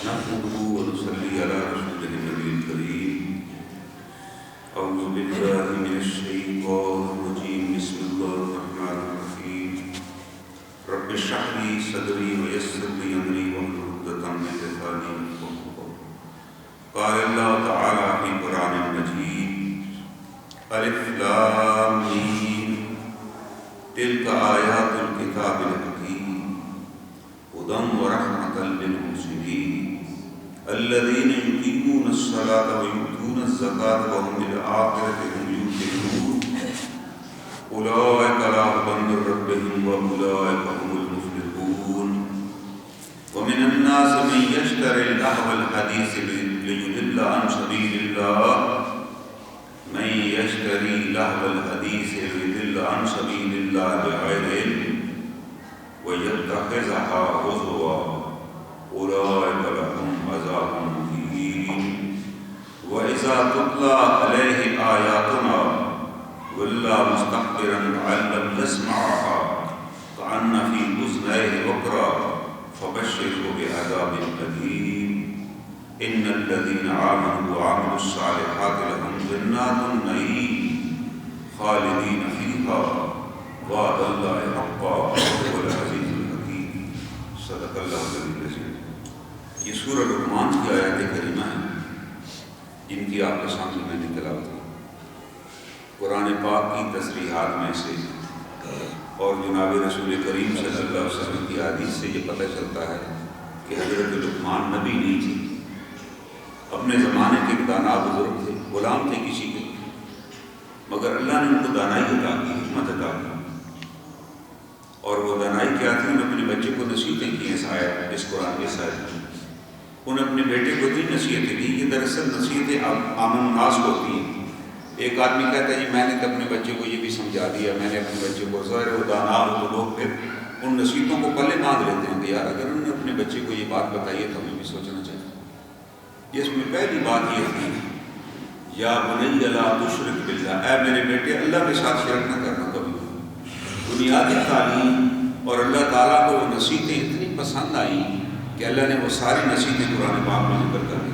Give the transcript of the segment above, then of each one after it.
نحمده ونصلي على رسوله النبي الكريم. أعوذ بالله من الشيطان الرجيم. بسم الله الرحمن الرحيم. رب اشرح لي صدري ويسر لي أمري واحلل عقدة من لساني يفقهوا قولي. قال الله تعالى في القرآن المجيد: ألف لام ميم تلك آيات الكتاب الحكيم هدى ورحمة للمحسنين الذين يقيمون الصلاة ويؤتون الزكاة وهم بالآخرة هم يوقنون أولئك على هدى من ربهم وأولئك هم المفلحون. ومن الناس من يشتري لهو الحديث ليضل عن سبيل الله من يشتري لهو الحديث ليضل عن سبيل الله بغير علم ويتخذها هزوا أولئك لهم عذاب مهين. وإذا تتلى عليه آياتنا ولى مستكبرا كأن لم يسمعها كأن في أذنيه وقرا فبشره بعذاب أليم. إن الذين آمنوا وعملوا الصالحات لهم جنات النعيم خالدين فيها وعد الله حقا وهو العزيز الحكيم. صدق اللہ العلی العظیم. یہ سورہ لقمان کی آیات کریمہ ہیں جن کی آپ کے سامنے میں نے تلاوت کی. قرآن پاک کی تصریحات میں سے اور جناب رسول کریم صلی اللہ علیہ وسلم کی حدیث سے یہ پتہ چلتا ہے کہ حضرت لقمان نبی نہیں تھے، اپنے زمانے کے دانا بزرگ تھے، غلام تھے کسی کے، مگر اللہ نے ان کو دانائی عطا کی، حکمت عطا کی. اور وہ دانائی کیا تھی؟ انہوں نے اپنے بچے کو نصیحتیں کی اس قرآن کے ساتھ. انہوں نے اپنے بیٹے کو 3 نصیحتیں کی. یہ دراصل نصیحتیں عام الناس کو ہوتی ہیں. ایک آدمی کہتا ہے جی میں نے تو اپنے بچے کو یہ بھی سمجھا دیا، میں نے اپنے بچے کو، ظاہر وہ دانا ہو تو لوگ پھر ان نصیحتوں کو پلے باندھ لیتے ہیں کہ یار اگر انہوں نے اپنے بچے کو یہ بات بتائی ہے تو ہمیں بھی سوچنا چاہیے. جس میں پہلی بات یہ تھی یا بنی لا تشرک باللہ، اے میرے بیٹے اللہ کے ساتھ شرک نہ کرنا کبھی. بنیادی تعلیم اور اللہ تعالیٰ کو وہ نصیحتیں اتنی پسند آئیں کہ اللہ نے وہ ساری نصیحتیں قرآن پاک میں ذکر کر دی.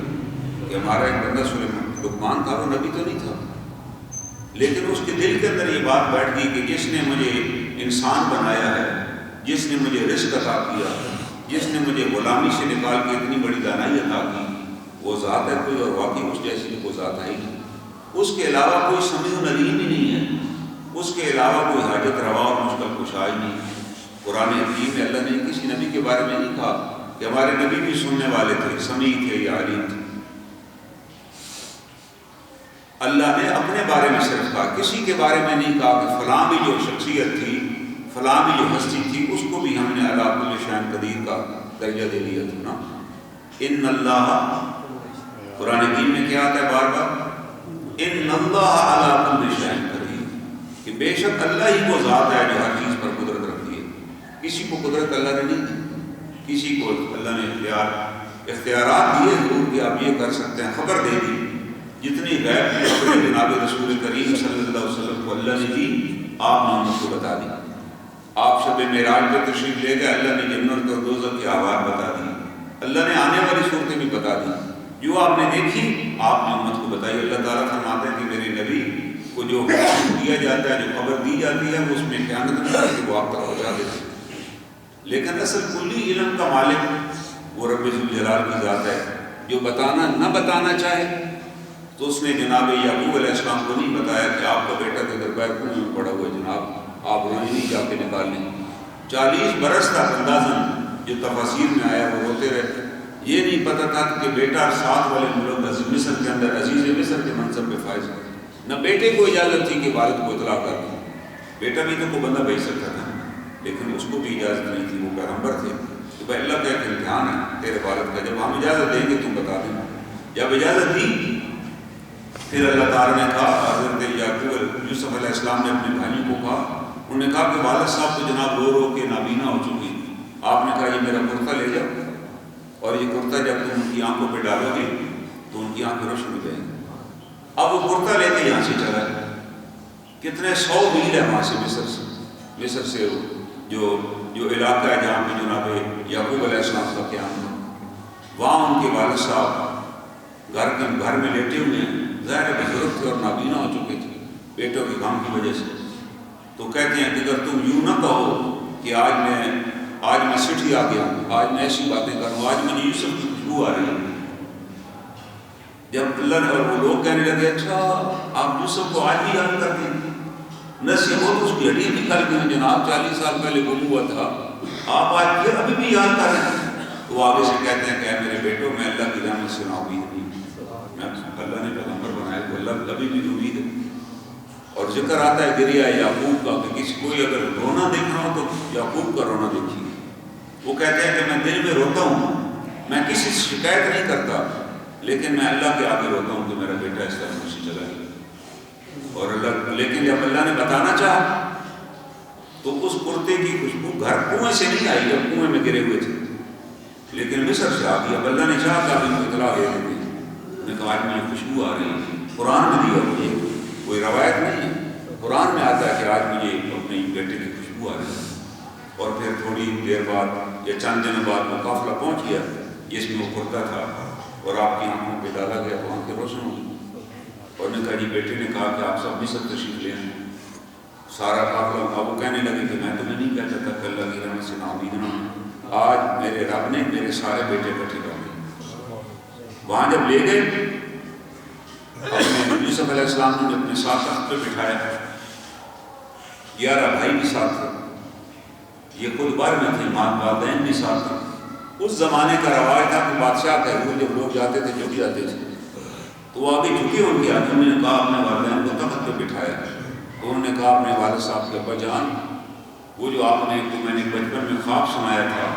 کہ ہمارا ایک بندہ لقمان تھا، وہ نبی تو نہیں تھا، لیکن اس کے دل کے اندر یہ بات بیٹھ گئی کہ جس نے مجھے انسان بنایا ہے، جس نے مجھے رزق عطا کیا، جس نے مجھے غلامی سے نکال کے اتنی بڑی دانائی عطا کی، وہ ذات ہے کوئی، اور واقعی اس جیسی کوئی ذات ہے ہی نہیں. اس کے علاوہ کوئی سمیع علیم ہی نہیں ہے، اس کے علاوہ کوئی حاجت روا اور مشکل کشا ہی نہیں. قرآن حکیم میں اللہ نے کسی نبی کے بارے میں نہیں کہا کہ ہمارے نبی بھی سننے والے تھے، سمیع تھے یا علیم تھے. اللہ نے اپنے بارے میں صرف کہا، کسی کے بارے میں نہیں کہا کہ فلاں بھی جو شخصیت تھی، فلاں بھی جو ہستی تھی، اس کو بھی ہم نے علی کل شیء قدیر کا درجہ دے دیا تھا نا. ان اللہ، قرآن حکیم میں کیا آتا ہے بار بار؟ ان اللہ علی کل شیء قدیر، کہ بے شک اللہ ہی وہ ذات ہے جو ہر چیز پر قدرت رکھتی ہے. کسی کو قدرت اللہ نے نہیں دی، کسی کو اللہ نے اختیارات دیے ضرور کہ آپ یہ کر سکتے ہیں، خبر دے دی. جتنی غیب کی خبریں جناب رسول کریم صلی اللہ علیہ وسلم کو اللہ نے دی، آپ نے ان کو بتا دی. آپ شب معراج پہ تشریف لے گئے، اللہ نے جنت اور دوزخ کی آواز بتا دی، اللہ نے آنے والی صورتیں بھی بتا دی. جو آپ نے دیکھی آپ نے امت کو بتائی. اللہ تعالیٰ فرماتے ہیں کہ میرے نبی کو جو دیا جاتا ہے، جو خبر دی جاتی ہے، وہ اس میں خیانت نہیں کرتی، وہ آپ تک پہنچا دیتے ہیں. لیکن اصل کلی علم کا مالک وہ رب ذوالجلال کی ذات ہے. جو بتانا نہ بتانا چاہے تو اس نے جناب یعقوب علیہ السلام کو نہیں بتایا کہ آپ کا بیٹا تو دربار کنویں میں پڑا ہوا ہے جناب، آپ روئی نہیں جا کے نکال لیں. 40 برس تک اندازاً جو تفاسیر میں آیا وہ روتے رہتے. یہ نہیں پتہ تھا کہ بیٹا ساتھ والے ملک مصر کے اندر عزیز مصر کے منصب پہ فائز ہے. نہ بیٹے کو اجازت تھی کہ والد کو اطلاع کر دیں. بیٹا بھی تو کوئی بندہ بھیج سکتا تھا، لیکن اس کو بھی اجازت نہیں تھی. وہ پیغمبر تھے کہ بھائی اللہ کا ایک امتحان ہے تیرے والد کا، جب ہم اجازت دیں گے تم بتا دیں. جب اجازت دی پھر اللہ تعالیٰ نے کہا، حضرت یوسف علیہ السلام نے اپنے بھائیوں کو کہا، انہوں نے کہا کہ والد صاحب تو جناب رو رو کے نابینا ہو چکی. آپ نے کہا یہ میرا کرتا لے جاؤ، اور یہ کرتا جب تم ان کی آنکھوں پہ ڈالو گے تو ان کی آنکھیں روشن ہو جائیں گی. اب وہ کرتا لے کے یہاں سے چلا ہے، کتنے 100 میل ہے وہاں سے مصر سے جو علاقہ ہے جہاں پہ جناب یعقوب علیہ السلام کا قیام تھا. وہاں ان کے والد صاحب گھر میں لیٹے ہوئے ہیں، ظاہر بزرگ تھے اور نابینا ہو چکے تھے بیٹوں کے غم کی وجہ سے. تو کہتے ہیں کہ اگر تم یوں نہ کہو کہ آج میں سٹھی آ گیا ہوں، آج میں ایسی باتیں کروں، آج مجھے یوسف کی خوشبو آ رہی ہے. جب اللہ نے اور وہ لوگ کہنے لگے اچھا آپ یوسف کو آج بھی یاد کرتے ہیں، نصیحت ہو تو اس کی ہڈیاں بھی کھل گئی، جناب 40 سال پہلے گم ہوا تھا، آپ آج پھر ابھی بھی یاد کر رہے ہیں. تو وہ آگے سے کہتے ہیں کہ اے میرے بیٹوں میں اللہ کی رحمت سے نا امید نہیں، میں اللہ نے پیغمبر بنایا تو اللہ ابھی بھی امید ہے. اور ذکر آتا ہے گریہ یعقوب کا کہ کسی کوئی اگر رونا دیکھنا ہو تو یعقوب کا رونا دیکھیے. وہ کہتے ہیں کہ میں دل میں روتا ہوں، میں کسی سے شکایت نہیں کرتا، لیکن میں اللہ کے آگے روتا ہوں کہ میرا بیٹا اس طرح خوشی چلا گیا. اور اللہ، لیکن جب اللہ نے بتانا چاہا تو اس کرتے کی خوشبو گھر کنویں سے نہیں آئی جب کنویں میں گرے ہوئے تھے، لیکن مصر سے آ گئی. اب اللہ نے چاہا کہ ان کو اطلاع دے دیتے ہیں. انہوں نے کہا آج مجھے خوشبو آ رہی ہے، قرآن میں دیا مجھے، کوئی روایت نہیں ہے، قرآن میں آتا ہے کہ آج مجھے اپنے بیٹے کی خوشبو آ رہی ہے. اور پھر تھوڑی دیر بعد یا چند دنوں بعد وہ قافلہ پہنچ گیا جس میں وہ کرتا تھا اور آپ کی آنکھوں پہ ڈالا گیا تو آنکھیں روشن ہو گئی. اور نے کہا جی بیٹے نے کہا کہ آپ سب مصر تشریف لے آئیں. سارا قافلہ اب وہ کہنے لگے کہ میں تمہیں نہیں کہتا تھا کہ اللہ کی رحمت سے نا امید نہ ہوں، آج میرے رب نے میرے سارے بیٹے اکٹھے کر دیے. وہاں جب لے گئے اپنے یوسف علیہ السلام نے اپنے ساتھ تخت پہ بٹھایا، 11 بھائی بھی ساتھ تھے، یہ خود بار میں تھے، ماں والدین بھی ساتھ تھے. اس زمانے کا رواج تھا کہ بادشاہ کے حضور جب لوگ جاتے تھے جھک جاتے تھے، تو وہ آگے جھکے ان کے آگے. انہوں نے کہا اپنے والدین کو تخت پہ بٹھایا تو انہوں نے کہا اپنے والد صاحب کے ابا جان، وہ جو آپ نے میں نے بچپن میں خواب سنایا تھا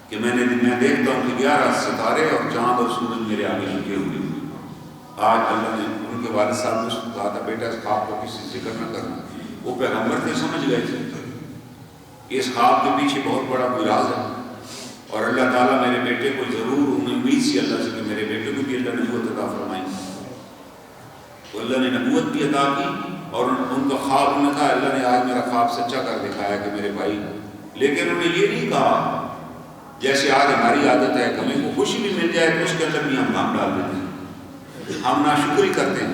کہ میں دیکھتا ہوں کہ 11 ستارے اور چاند اور سورج میرے آگے جھکے ہوئے. آج اللہ نے ان کے والد صاحب نے کہا تھا بیٹا اس خواب کو کسی سے ذکر نہ کرنا. وہ پیغمبر تھے، سمجھ گئے تھے کہ اس خواب کے پیچھے بہت بڑا کوئی راز ہے، اور اللہ تعالیٰ میرے بیٹے کو ضرور، انہیں امید سی اللہ سے کہ میرے بیٹے کو بھی اللہ نے نبوت عطا فرمائی. تو اللہ نے نبوت بھی عطا کی اور ان کا خواب، انہوں نے کہا اللہ نے آج میرا خواب سچا کر دکھایا کہ میرے بھائی. لیکن انہوں نے یہ نہیں کہا جیسے آج ہماری عادت ہے، ہمیں کو خوشی بھی مل جائے تو اس کے اندر بھی ہم غم ڈال دیتے ہیں، ہم ناشکری کرتے ہیں.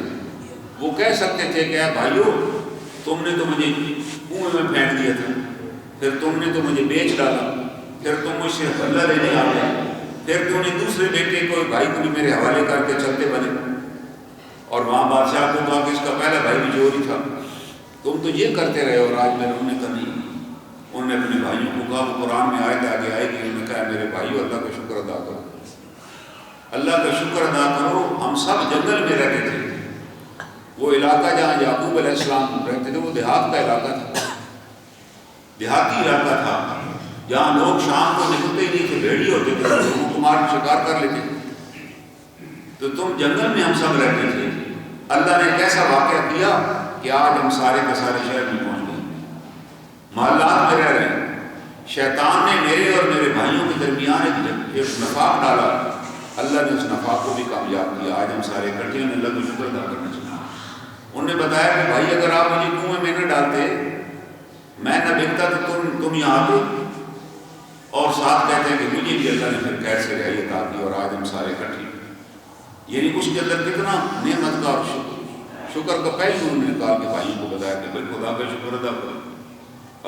وہ کہہ سکتے تھے کہ اے بھائیو تم نے تو مجھے کنویں میں پھینک دیا تھا، پھر تم نے تو مجھے بیچ ڈالا، پھر تم مجھ سے بدلہ لینے آ گئے، پھر تم نے دوسرے بیٹے کو بھائی کو بھی میرے حوالے کر کے چلتے بنے. اور وہاں بادشاہ کو کہا کہ اس کا پہلا بھائی بھی چور ہی تھا، تم تو یہ کرتے رہے. اور آج میرے انہوں نے کہا نہیں، انہوں نے اپنے بھائیوں کو کہا، وہ قرآن میں آیت آگے آئے گی، انہوں نے کہا میرے بھائیو اللہ کا شکر ادا کرو، اللہ کا شکر ادا کرو. ہم سب جنگل میں رہتے تھے. وہ علاقہ جہاں یعقوب علیہ السلام رہتے تھے وہ دیہات کا علاقہ تھا، دیہاتی علاقہ تھا جہاں لوگ شام کو نکلتے ہی نہیں تھے، بھیڑی ہوتے تھے، لوگوں کو مار شکار کر لیتے تھے. تو تم جنگل میں ہم سب رہتے تھے. اللہ نے ایک ایسا واقعہ کیا کہ آج ہم سارے کے سارے شہر میں پہنچ گئے، محلات میں رہ رہے ہیں. شیطان نے میرے اور میرے بھائیوں کے درمیان ایک نفاق ڈالا، اللہ نے اس نفاق کو بھی کامیاب کیا. آج ہم سارے اکٹھے ہیں، اللہ کو شکر ادا کرنا چاہیے. انہوں نے بتایا کہ بھائی اگر آپ مجھے کنویں میں نہ ڈالتے، میں نہ بکتا تو تم یہاں آتے. اور ساتھ کہتے ہیں کہ مجھے بھی اللہ نے پھر قید سے رہائی عطا کی اور آج ہم سارے اکٹھے. یعنی اس کے اندر کتنا نعمت کا اور شکر کا پہلو انہوں نے کہا کہ بھائیوں کو بتایا کہ بھائی خدا کا شکر ادا کرو.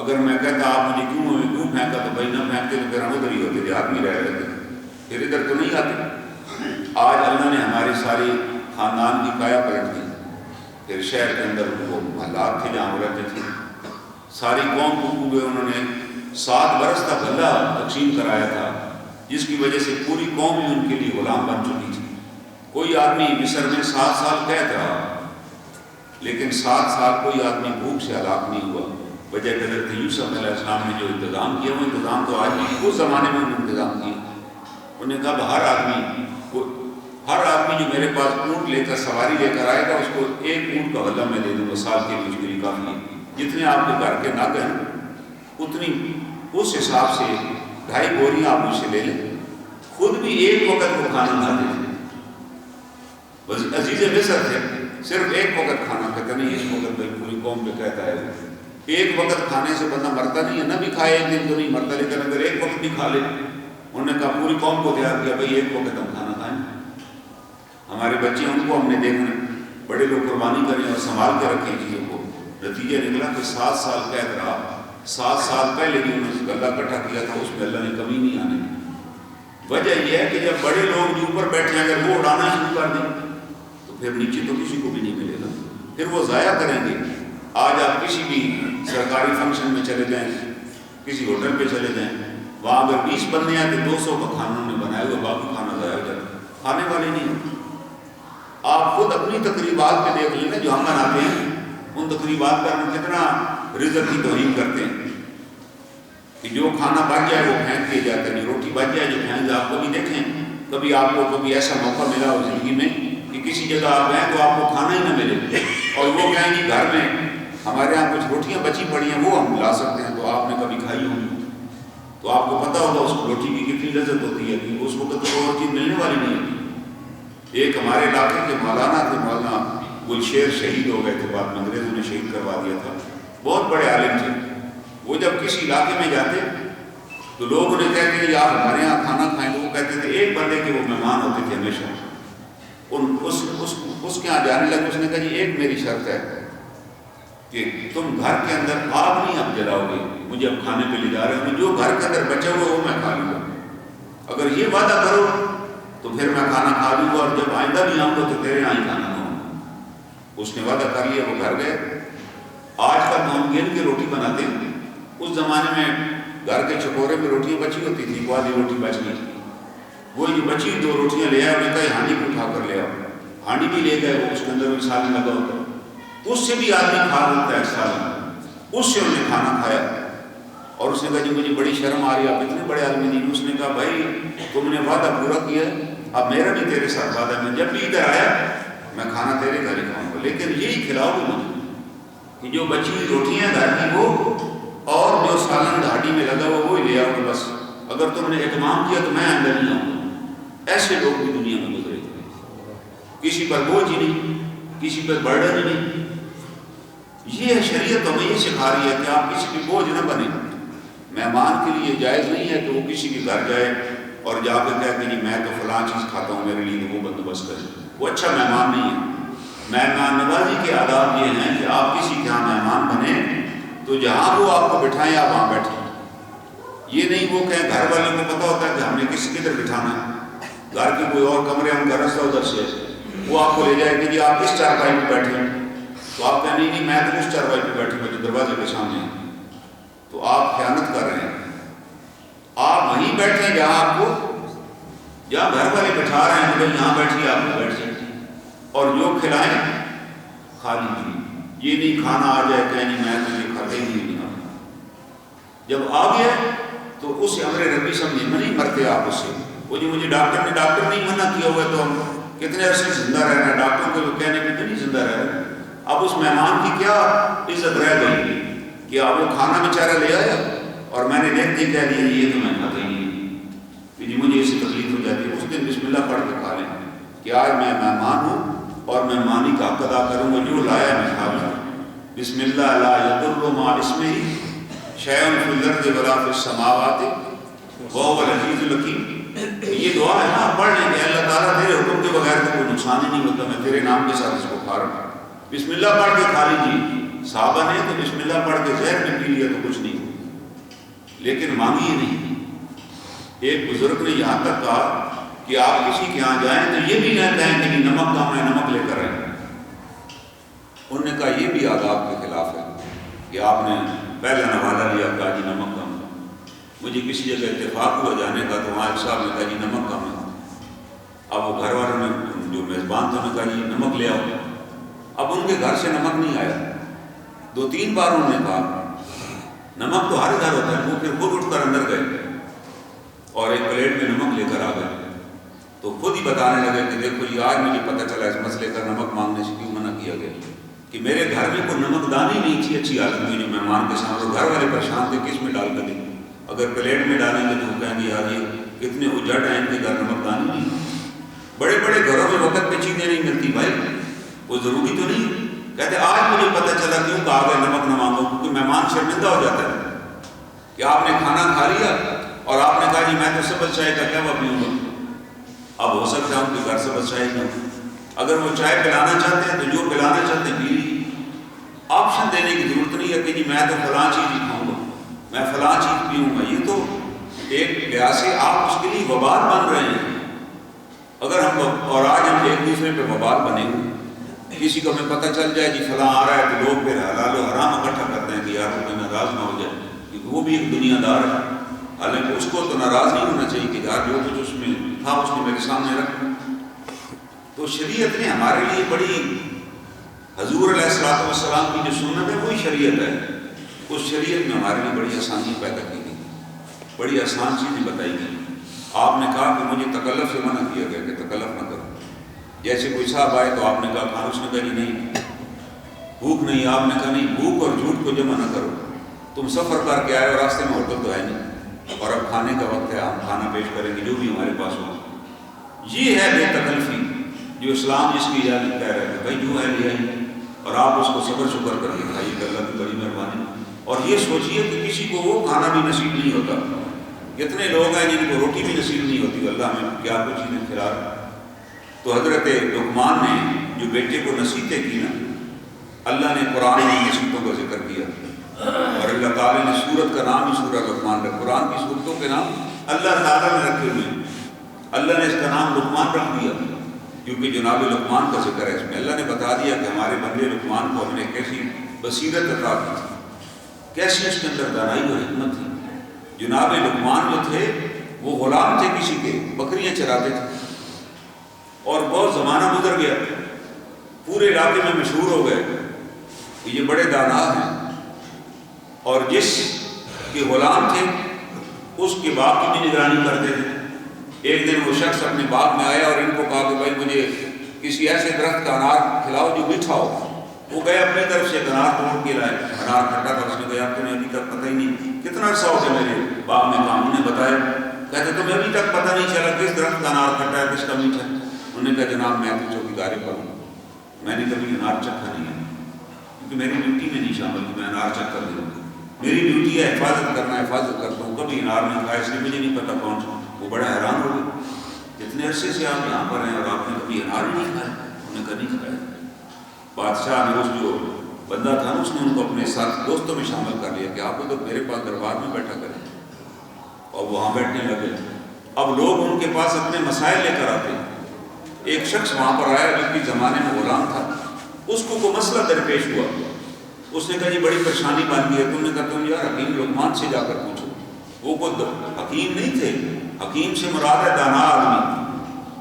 اگر میں کہتا آپ مجھے کیوں پھینکا تو بھائی نہ پھینکتے تو پھر ہم ادھر ہی ہوتے، دیہات میں رہ رہتے، پھر ادھر تو نہیں آتے. آج اللہ نے ہمارے ساری خاندان کی کایا پلٹ دی. پھر شہر کے اندر وہ محلات تھے جہاں وہ رہتے تھے، ساری قوم کو ہوئے انہوں نے 7 برس تک غلہ تقسیم کرایا تھا، جس کی وجہ سے پوری قوم ہی ان کے لیے غلام بن چکی تھی. کوئی آدمی مصر میں 7 سال قید رہا، لیکن 7 سال کوئی آدمی بھوک سے ہلاک نہیں ہوا. وجہ حضرت یوسف علیہ السلام نے جو انتظام کیا وہ انتظام تو آج بھی اس زمانے میں انہوں نے انتظام کیا. انہوں نے کہا ہر آدمی جو میرے پاس اونٹ لے کر سواری لے کر آئے گا اس کو 1 اونٹ کا غلہ میں دے دوں گا، سال کے لیے اس کے لیے کافی ہے. جتنے آپ کے گھر کے نگ ہیں اتنی اس حساب سے 2.5 بوریاں آپ مجھ سے لے لیں. خود بھی ایک وقت کو کھانا کھاتے تھے، بس عزیز مصر تھے، صرف ایک وقت کھانا کھاتے نہیں. اس وقت میں پوری قوم پہ کہتا ہے ایک وقت کھانے سے بندہ مرتا نہیں ہے، نہ بھی کھائے ایک دن تو نہیں مرتا، لیکن اگر ایک وقت بھی کھا لے انہوں نے کہا پوری قوم کو تیار کیا بھائی ایک وقت ہم کھانا کھائیں، ہمارے بچے ان کو ہم نے دیکھنا، بڑے لوگ قربانی کریں اور سنبھال کے رکھیں چیزوں کو۔ نتیجہ نکلا کہ 7 سال قید رہا، 7 سال پہلے بھی انہوں نے غلہ اکٹھا کیا تھا، اس میں اللہ نے کمی نہیں آنے دی۔ وجہ یہ ہے کہ جب بڑے لوگ جو اوپر بیٹھے ہیں اگر وہ اڑانا شروع کر دیں تو پھر نیچے تو کسی کو بھی نہیں ملے گا، پھر وہ ضائع کریں گے۔ آج آپ کسی بھی سرکاری فنکشن میں چلے جائیں، کسی ہوٹل پہ چلے جائیں، وہاں اگر 20 بندے ہیں تو 200 کا کھانا نے بنایا ہوا، باقی کھانا ضائع ہو جاتا ہے، کھانے والے نہیں ہوتے۔ آپ خود اپنی تقریبات پہ دیکھ لیں جو ہم مناتے ہیں، ان تقریبات پر ہم کتنا رزق کی توہین کرتے ہیں کہ جو کھانا بچ جائے وہ پھینک دیا جاتا ہے، روٹی بچ جائے جو پھینک جائے۔ آپ کبھی دیکھیں، کبھی آپ کو کبھی ایسا موقع ملا ہو زندگی میں کہ کسی جگہ آپ گئے تو آپ کو کھانا ہی نہ ملے اور وہ کہیں گے گھر میں ہمارے یہاں کچھ روٹیاں بچی پڑی ہیں وہ ہم لا سکتے ہیں، تو آپ نے کبھی کھائی ہوں تو آپ کو پتہ ہوگا اس روٹی کی کتنی لذت ہوتی ہے کہ اس وقت تو اور چیز ملنے والی نہیں ہوتی۔ ایک ہمارے علاقے کے مولانا تھے، مولانا گلشیر، شہید ہو گئے تھے، بعد میں انگریزوں نے شہید کروا دیا تھا، بہت بڑے عالم تھے۔ وہ جب کسی علاقے میں جاتے تو لوگ انہیں کہتے ہیں آپ ہمارے یہاں کھانا کھائیں، تو وہ کہتے تھے ایک بندے کے وہ مہمان ہوتے تھے ہمیشہ، اس کے یہاں جانے لگے، اس نے کہا جی ایک میری شرط ہے کہ تم گھر کے اندر آگ نہیں اب جلاؤ گے، مجھے اب کھانے پہ لے جا رہے ہیں، جو گھر کے اندر بچا ہوا وہ میں کھا لوں گا، اگر یہ وعدہ کرو تو پھر میں کھانا کھا لوں گا اور جب آئندہ بھی آؤں گا تو تیرے یہاں ہی کھانا کھاؤں گا۔ اس نے وعدہ کر لیا، وہ گھر گئے۔ آج کل ہم گن کے روٹی بناتے ہیں، اس زمانے میں گھر کے چکورے میں روٹیاں بچی ہوتی تھی، وہ آدھی روٹی بچ گئی، وہ جو بچی 2 روٹیاں لے آئے، انہیں کہا ہانڈی کو اٹھا کر لے آؤ، ہانڈی بھی لے گئے، وہ اس کے اندر بھی سالن لگا ہوتا ہے، اس سے بھی آدمی کھا لیتا ہے سالن، اس سے انہوں نے کھانا کھایا اور اس نے کہا جی مجھے بڑی شرم آ رہی ہے، آپ اتنے بڑے آدمی نہیں۔ اس نے کہا بھائی تم نے وعدہ پورا کیا ہے، اب میرا بھی تیرے ساتھ وعدہ ہے، میں جب بھی ادھر آیا میں کھانا تیرے گھر ہی کھاؤں گا، لیکن یہی کھلاؤ گے مجھے کہ جو بچی ہوئی روٹیاں گھر کی وہ اور جو سالن ہانڈی میں لگا ہوا وہی لے آؤ گے، بس اگر تم نے اہتمام کیا تو میں اندر نہیں آؤں گا۔ ایسے لوگ بھی دنیا میں گزرے، کسی پر بوجھ ہی نہیں، کسی پر برڈن ہی نہیں۔ یہ شریعت ہمیں یہ سکھا رہی ہے کہ آپ کسی کی بوجھ نہ بنیں۔ مہمان کے لیے جائز نہیں ہے کہ وہ کسی کے گھر جائے اور جا کے کہے کہ جی میں تو فلاں چیز کھاتا ہوں، میرے لیے وہ بندوبست کرے، وہ اچھا مہمان نہیں ہے۔ مہمان نوازی کے آداب یہ ہیں کہ آپ کسی کے یہاں مہمان بنیں تو جہاں وہ آپ کو بٹھائیں آپ وہاں بیٹھیں، یہ نہیں وہ کہیں گھر والوں کو پتہ ہوتا ہے کہ ہم نے کس کدھر بٹھانا ہے، گھر کے کوئی اور کمرے ہم کا رستہ ادھر سے وہ آپ کو لے جائے کہ جی آپ اس چارپائی پہ بیٹھیں، تو آپ کہیں نہیں میں تو اس چارپائی پہ بیٹھوں گا جو دروازے کے سامنے ہے، تو آپ خیانت کر رہے ہیں۔ آپ وہیں بیٹھیں جہاں آپ کو، جہاں گھر والے بٹھا رہے ہیں کہ بھائی یہاں بیٹھیے آپ کو بیٹھ جائیں، اور جو کھلائیں کھا لیجیے، یہ نہیں کھانا آ جائے کہ نہیں میں تو یہ کھاتے ہی نہیں، جب آ گیا تو اس امر ربی سمجھے نہیں مرتے آپ اس سے، وہ جو مجھے ڈاکٹر نہیں منع کیا ہوا ہے تو ہم کتنے عرصے زندہ رہنا ہے، ڈاکٹروں کے کہنے پہ تو نہیں زندہ رہ رہے۔ اب اس مہمان کی کیا عزت رہ گئی کہ اب وہ کھانا بیچارہ لے آیا اور میں نے دیکھتے ہی کہہ دیا یہ تو میں کھاتا ہی نہیں کہ جی مجھے اس سے تکلیف ہو جاتی ہے۔ اس دن بسم اللہ پڑھ کے کھا لیں کہ آج میں مہمان ہوں اور مہمانی کا حق ادا کروں گا، جو لایا میں کھا لوں۔ بسم اللہ لا یضر مع اسمہ شیء فی الارض ولا فی السماوات وهو العزیز الحکیم۔ یہ دعا ہے نا، پڑھ لیں کہ اللہ تعالیٰ تیرے حکم کے بغیر تو کوئی نقصان ہی نہیں ہوتا، میں تیرے نام کے ساتھ اس کو کھا رہا ہوں، بسم اللہ پڑھ کے کھا لیجیے۔ صحابہ نے تو بسم اللہ پڑھ کے زہر میں پی لیا تو کچھ نہیں، لیکن مانگیے نہیں۔ ایک بزرگ نے یہاں تک کہا کہ آپ کسی کے یہاں جائیں تو یہ بھی نہ کہیں کہ نمک کم ہے نمک لے کر آئیں۔ انہوں نے کہا یہ بھی آداب کے خلاف ہے کہ آپ نے پہلا نوالہ لیا، کہا جی نمک کم ہے۔ مجھے کسی جگہ اتفاق ہوا جانے کا تو وہاں ایک صاحب نے کہا جی نمک کم ہے، اب وہ گھر والوں نے جو میزبان تھا نے کہا جی نمک لے آؤ، اب ان کے گھر سے نمک نہیں آیا، 2-3 بار انہوں نے کہا نمک تو ہر گھر ہوتا ہے، وہ پھر خود اٹھ کر اندر گئے اور ایک پلیٹ میں نمک لے کر آ گئے، تو خود ہی بتانے لگے کہ دیکھو یہ آج مجھے پتہ چلا اس مسئلے کا نمک مانگنے سے کیوں منع کیا گیا کہ میرے گھر میں کوئی نمک دانی نہیں تھی اچھی حالت میں، جو مہمان کے سامنے گھر والے پریشان تھے کس میں ڈال کر دیں، اگر پلیٹ میں ڈالیں گے تو وہ کہیں گے یار یہ اتنے اجڑ ہیں ان کے گھر نمک دانی نہیں۔ بڑے بڑے گھروں میں وقت پہ چیزیں نہیں ملتی بھائی، وہ ضروری تو نہیں، کہتے آج مجھے پتہ چلا کیوں کہا گیا نمک نہ مانگو، کیونکہ مہمان شرمندہ ہو جاتا ہے کہ آپ نے کھانا کھا لیا اور آپ نے کہا جی میں تو سبز چائے کا کیا پیوں گا، اب ہو سکتا ہے ان کے گھر سبز چائے نہ ہو، اگر وہ چائے پلانا چاہتے ہیں تو جو پلانا چاہتے ہیں پی لیجیے، آپشن دینے کی ضرورت نہیں ہے کہ جی میں تو فلاں چیز ہی کھاؤں گا، میں فلاں چیز پیوں گا۔ یہ تو ایک لحاظ سے آپ اس کے لیے وبال بن رہے ہیں۔ اگر ہم اور آج ہم ایک دوسرے پہ وبال بنے ہوئے، کسی کو ہمیں پتہ چل جائے جی فلاں آ رہا ہے تو لوگ پھر حلال و حرام اکٹھا کرتے ہیں کہ یار کوئی ناراض نہ ہو جائے، کیونکہ وہ بھی ایک دنیا دار ہے، حالانکہ اس کو تو ناراض نہیں ہونا چاہیے کہ یار جو کچھ اس میں تھا اس نے میرے سامنے رکھا۔ تو شریعت نے ہمارے لیے بڑی، حضور علیہ الصلوۃ والسلام کی جو سنت ہے وہی شریعت ہے، اس شریعت میں ہمارے لیے بڑی آسانی پیدا کی گئی، بڑی آسان چیزیں بتائی گئی۔ آپ نے کہا کہ مجھے تکلف سے منع کیا گیا کہ تکلف نہ کرو، جیسے کوئی صاحب آئے تو آپ نے کہا کھانا، اس نے کہا جی نہیں بھوک نہیں، آپ نے کہا نہیں بھوک اور جھوٹ کو جمع نہ کرو، تم سفر کر کے آئے اور راستے میں ہوٹل تو ہے نہیں اور اب کھانے کا وقت ہے، ہم کھانا پیش کریں گے جو بھی ہمارے پاس ہو۔ یہ ہے بے تکلفی جو اسلام جس کی اجازت کہہ رہا ہے کہ بھائی جو ہے لے آئیے اور آپ اس کو صبر شکر کر کے کھائیے کہ اللہ کی بڑی مہربانی۔ اور یہ سوچیے کہ کسی کو وہ کھانا بھی نصیب نہیں ہوتا، کتنے لوگ ہیں جن کو روٹی بھی نصیب نہیں ہوتی، اللہ ہمیں کیا کچھ چیزیں کھلا رہا۔ تو حضرت لقمان نے جو بیٹے کو نصیحتیں کی نا، اللہ نے قرآن میں نصیحتوں کا ذکر کیا، اور اللہ تعالیٰ نے سورت کا نام ہی سورہ لقمان رکھا، قرآن کی سورتوں کے نام اللہ تعالیٰ نے رکھے ہوئے ہیں۔ اللہ نے اس کا نام لقمان رکھ دیا کیونکہ جناب لقمان کا ذکر ہے اس میں۔ اللہ نے بتا دیا کہ ہمارے بندے لقمان کو ہم نے کیسی بصیرت عطا کی تھی، کیسی اس کے اندر دانائی و حکمت تھی۔ جناب لقمان جو تھے وہ غلام تھے کسی کے، بکریاں چراتے تھے، اور بہت زمانہ گزر گیا، پورے علاقے میں مشہور ہو گئے کہ یہ بڑے دانا ہیں، اور جس کے غلام تھے اس کے باغ کی بھی نگرانی کرتے تھے۔ ایک دن وہ شخص اپنے باغ میں آیا اور ان کو کہا کہ بھائی مجھے کسی ایسے درخت کا انار کھلاؤ جو میٹھا ہو۔ وہ گئے اپنی طرف سے انار توڑ کے لائے، انار کھٹا تھا، اس نے کہا تمہیں ابھی تک پتہ ہی نہیں کتنا عرصہ ہو گیا میرے باغ میں کام، انہیں بتایا، کہتے تمہیں ابھی تک پتہ نہیں چلا کس درخت کا انار کھٹا ہے کس کا میٹھا ہے۔ انہوں نے کہا جناب میں تو چوکیداری پر ہوں، میں نے کبھی انار چکھا نہیں ہے، کیونکہ میری ڈیوٹی میں نہیں شامل کہ میں انار چکھ کر دوں، میری ڈیوٹی ہے حفاظت کرنا، حفاظت کرتا ہوں، کبھی انار نہیں کھایا، اس لیے مجھے نہیں پتہ کون سا۔ وہ بڑا حیران ہو گئے، اتنے عرصے سے آپ یہاں پر ہیں اور آپ نے کبھی انار ہی نہیں کھایا؟ انہوں نے کہا نہیں کھایا۔ بادشاہ نے اس جو بندہ تھا نا اس نے ان کو اپنے ساتھ دوستوں میں شامل کر لیا کہ آپ کو تو میرے پاس دربار میں بیٹھا کریں، اور وہاں بیٹھنے لگے۔ اب لوگ ان کے پاس اپنے مسائل لے کر آتے ہیں۔ ایک شخص وہاں پر آیا جو کہ زمانے میں غلام تھا، اس کو کوئی مسئلہ درپیش ہوا، اس نے کہا جی بڑی پریشانی بن گئی ہے۔ تم نے کہا تم یار حکیم لقمان سے جا کر پوچھو، وہ کوئی حکیم نہیں تھے، حکیم سے مراد ہے دانا آدمی۔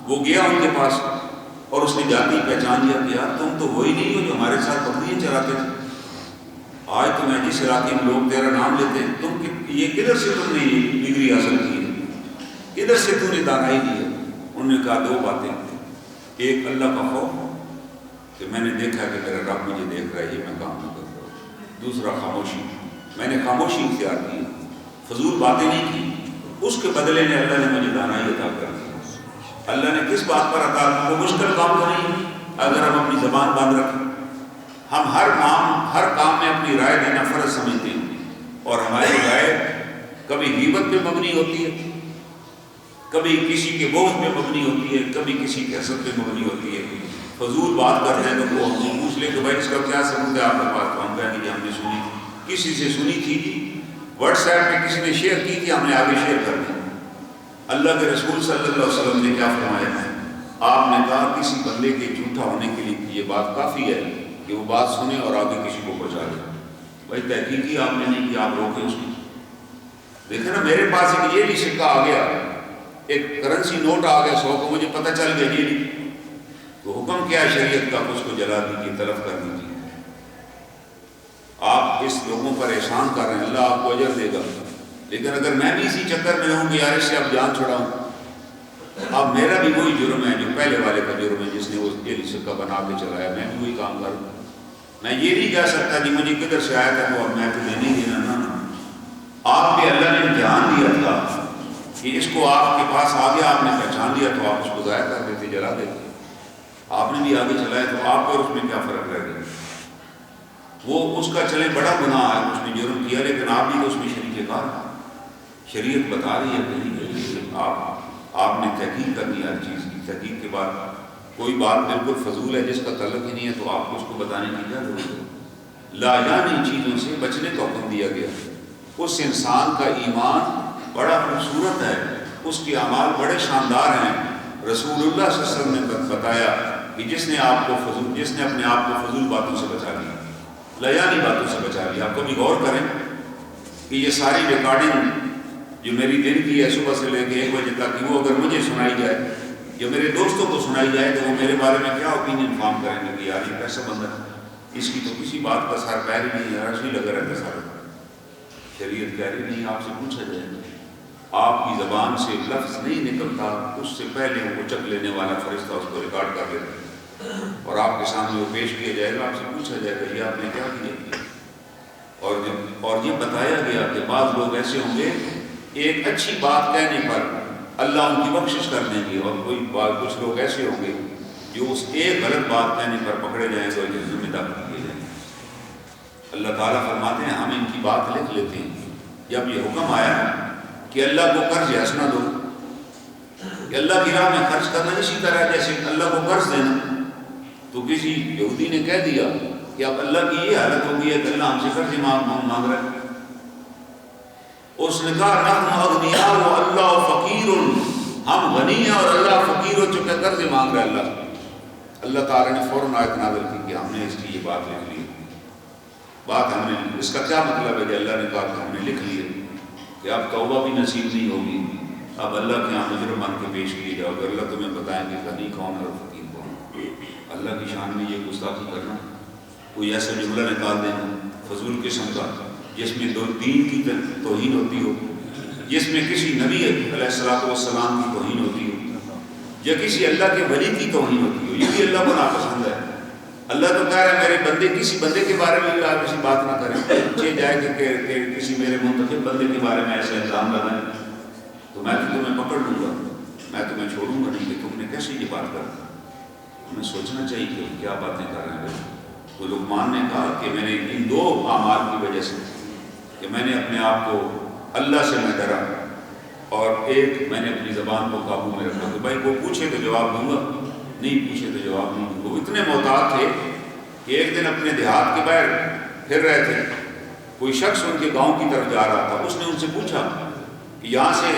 وہ گیا ان کے پاس اور اس نے جاتی پہچان لیا کہ یار تم تو وہی نہیں ہو جو ہمارے ساتھ بکریاں چراتے تھے، آج تو میں جس علاقے میں لوگ تیرا نام لیتے ہیں، تم یہ کدھر سے تم نے یہ ڈگری حاصل کی ہے، کدھر سے تم نے دانائی دی ہے؟ انہوں نے کہا دو باتیں، ایک اللہ کا خوف کہ میں نے دیکھا کہ میرا رب مجھے دیکھ رہا ہے، یہ میں کام نہ کر رہا ہوں، دوسرا خاموشی، میں نے خاموشی اختیار کی، فضول باتیں نہیں کی، اس کے بدلے میں اللہ نے مجھے دانائی عطا کر دی۔ اللہ نے کس بات پر عطا کی؟ وہ مشکل کام تو نہیں اگر ہم اپنی زبان بند رکھیں۔ ہم ہر کام میں اپنی رائے دینا فرض سمجھتے ہیں، اور ہماری رائے کبھی غیبت پہ مبنی ہوتی ہے، کبھی کسی کے بغض پہ مبنی ہوتی ہے، کبھی کسی کے حسد پہ مبنی ہوتی ہے۔ فضول بات کرتے ہیں تو وہ ہم سے پوچھ لے کہ بھائی اس کا کیا ثبوت ہے آپ کے پاس، تو ہم کہیں گے ہم نے سنی تھی، کسی سے سنی تھی جی، واٹس ایپ پہ کسی نے شیئر کی تھی، ہم نے آگے شیئر کر دی۔ اللہ کے رسول صلی اللہ علیہ وسلم نے کیا فرمایا ہے؟ آپ نے کہا کسی بندے کے جھوٹا ہونے کے لیے یہ بات کافی ہے کہ وہ بات سنے اور آگے کسی کو پہنچا دے۔ بھائی تحقیق ہی آپ نے نہیں کی، آپ روکیں اس کو۔ دیکھیں نا میرے پاس ایک یہ بھی سکہ آ گیا، ایک کرنسی نوٹ آ گیا 100 کو، مجھے پتہ چل گیا یہ نہیں، تو حکم کیا ہے شریعت کا؟ اس کو جلا دیجیے، تلف کر دیجیے۔ آپ اس لوگوں پر احسان کر رہے ہیں، اللہ آپ کو اجر دے گا، لیکن اگر میں بھی اسی چکر میں رہوں کہ یار اس سے اب جان چھڑاؤں، اب میرا بھی وہی جرم ہے جو پہلے والے کا جرم ہے جس نے وہ یہ سکہ بنا کے چلایا، میں بھی وہی کام کروں۔ میں یہ نہیں کہہ سکتا کہ مجھے کدھر سے آیا تھا تو اب میں تمہیں نہیں دینا، نا۔ آپ پہ اللہ نے امتحان دیا تھا کہ اس کو آپ کے پاس آ گیا، آپ نے پہچان لیا تو آپ اس کو ضائع کر دیتے، جلا دیتے۔ آپ نے بھی آگے چلایا تو آپ کو اس میں کیا فرق رہ گیا؟ وہ اس کا چلے بڑا گناہ ہے، اس نے جرم کیا، لیکن آپ بھی تو اس میں شریک کار۔ شریعت بتا رہی ہے کہ نہیں، آپ نے تحقیق کرنی ہر چیز کی، تحقیق کے بعد کوئی بات بالکل فضول ہے جس کا تعلق ہی نہیں ہے تو آپ کو اس کو بتانے کی کیا ضرورت ہے؟ لاجانی چیزوں سے بچنے کا حکم دیا گیا۔ اس انسان کا ایمان بڑا خوبصورت ہے، اس کے اعمال بڑے شاندار ہیں۔ رسول اللہ صلی اللہ علیہ وسلم نے بتایا کہ جس نے اپنے آپ کو فضول باتوں سے بچا لیا، لاجانی باتوں سے بچا لیا۔ آپ کبھی غور کریں کہ یہ ساری ریکارڈنگ جو میری دن کی ہے صبح سے لے کے 1 بجے تک کی، وہ اگر مجھے سنائی جائے یا میرے دوستوں کو سنائی جائے تو وہ میرے بارے میں کیا اوپینین فارم کریں گے کہ یار یہ کیسا بندہ ہے، اس کی تو کسی بات کا سر پیر ہی نہیں ہے، رش نہیں لگا رہتا سارا۔ شریعت کہہ رہی نہیں، آپ سے پوچھا جائے گا، آپ کی زبان سے لفظ نہیں نکلتا اس سے پہلے وہ چک لینے والا فرشتہ اس کو ریکارڈ کر لیتا ہے اور آپ کے سامنے وہ پیش کیا جائے گا، آپ سے پوچھا جائے گا یہ آپ نے کیا کیا۔ اور یہ بتایا گیا کہ بعض لوگ ایسے ہوں گے ایک اچھی بات کہنے پر اللہ ان کی بخشش کر دیں گے، اور کچھ لوگ ایسے ہوں گے جو اس ایک غلط بات کہنے پر پکڑے جائیں گے اور جہنم میں داخل کیے جائیں گے۔ اللہ تعالیٰ فرماتے ہیں ہم ان کی بات لکھ لیتے ہیں۔ جب یہ حکم آیا کہ اللہ کو قرض حسنہ دو، کہ اللہ کی راہ میں خرچ کرنا اسی طرح جیسے اللہ کو قرض دینا، تو کسی یہودی نے کہہ دیا کہ اب اللہ کی یہ حالت ہو گئی ہے کہ اللہ ہم سے قرض مانگ رہا ہے۔ اس نے کہا نحن اغنیاء و اللہ فقیر، ہم غنی ہیں اور اللہ فقیر ہو چکے، قرض مانگ رہا ہے اللہ تعالیٰ نے فوراً آیت نازل کی کہ ہم نے اس کی یہ بات لکھ لی۔ بات ہم نے، اس کا کیا مطلب ہے کہ اللہ نے کہا کہ ہم نے لکھ لی کہ اب توبہ بھی نصیب نہیں ہوگی، اب اللہ کے یہاں مجرم بن کے پیش کیے جاؤ گے، اللہ تمہیں بتائیں گے غنی کون ہے اور فقیر کون۔ اللہ کی شان میں یہ گستاخی کرنا، کوئی ایسا جملہ نکال دینا فضول قسم کا جس میں دین کی توہین ہوتی ہو، جس میں کسی نبی علیہ السلام کی توہین ہوتی ہو یا کسی اللہ کے ولی کی توہین ہوتی ہو، یہ بھی اللہ کو ناپسند ہے۔ اللہ تو کہہ رہا ہے میرے بندے، کسی بندے کے بارے میں بھی آپ ایسی بات نہ کریں، یہ جائے کہ کسی میرے منتخب بندے کے بارے میں ایسا الزام لگائیں تو میں تو تمہیں پکڑ لوں گا، میں تمہیں چھوڑوں گا نہیں کہ تم نے کیسے یہ بات کر۔ ہمیں سوچنا چاہیے کہ کیا باتیں کر رہے ہیں۔ تو لقمان نے کہا کہ میں نے ان 2 اعمال کی وجہ سے کہ میں نے اپنے آپ کو اللہ سے میں ڈرا اور ایک میں نے اپنی زبان کو قابو میں رکھا کہ بھائی کو پوچھے تو جواب دوں گا، نہیں پوچھے تو جواب نہیں دوں گا۔ وہ اتنے محتاط تھے کہ ایک دن اپنے دیہات کے باہر پھر رہے تھے، کوئی شخص ان کے گاؤں کی طرف جا رہا تھا، اس نے ان سے پوچھا کہ یہاں سے